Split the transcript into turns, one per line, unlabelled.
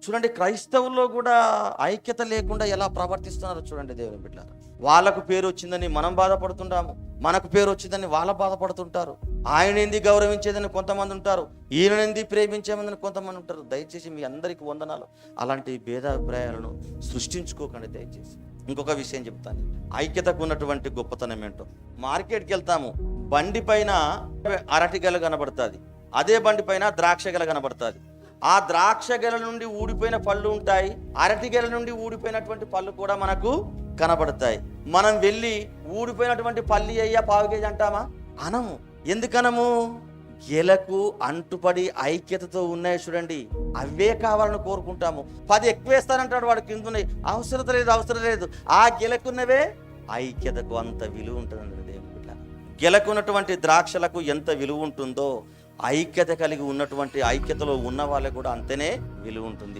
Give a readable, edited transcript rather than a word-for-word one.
చూడండి, క్రైస్తవుల్లో కూడా ఐక్యత లేకుండా ఎలా ప్రవర్తిస్తున్నారో చూడండి దేవుని బిడ్డలారా. వాళ్ళకు పేరు వచ్చిందని మనం బాధపడుతుంటాము, మనకు పేరు వచ్చిందని వాళ్ళ బాధపడుతుంటారు. ఆయనేంది గౌరవించేదని కొంతమంది ఉంటారు, ఈయననేంది ప్రేమించేమని కొంతమంది ఉంటారు. దయచేసి మీ అందరికీ వందనాలు. అలాంటి భేదాభిప్రాయాలను సృష్టించుకోకండి దయచేసి. ఇంకొక విషయం చెప్తాను, ఐక్యతకు ఉన్నటువంటి గొప్పతనం ఏంటో. మార్కెట్కి వెళ్తాము, బండి పైన అరటి గెల కనబడుతుంది, అదే బండి పైన ద్రాక్ష గెల కనబడుతుంది. ఆ ద్రాక్ష గెల నుండి ఊడిపోయిన పళ్ళు ఉంటాయి, అరటి గెల నుండి ఊడిపోయినటువంటి పళ్ళు కూడా మనకు కనబడతాయి. మనం వెళ్ళి ఊడిపోయినటువంటి పల్లి అయ్యా పావు కేజీ అంటామా? అనము. ఎందుకనము? గెలకు అంటుపడి ఐక్యతతో ఉన్నాయి చూడండి, అవే కావాలని కోరుకుంటాము. 10 ఎక్కువ వేస్తానంటాడు వాడు, కింద ఉన్నాయి, అవసరం లేదు. ఆ గెలకున్నవే ఐక్యతకు అంత విలువ ఉంటుందండి దేవుని బిడ్డ. గెలకున్నటువంటి ద్రాక్షలకు ఎంత విలువ ఉంటుందో, ఐక్యత కలిగి ఉన్నటువంటి ఐక్యతలో ఉన్న వాళ్ళకు కూడా అంతనే విలువ ఉంటుంది.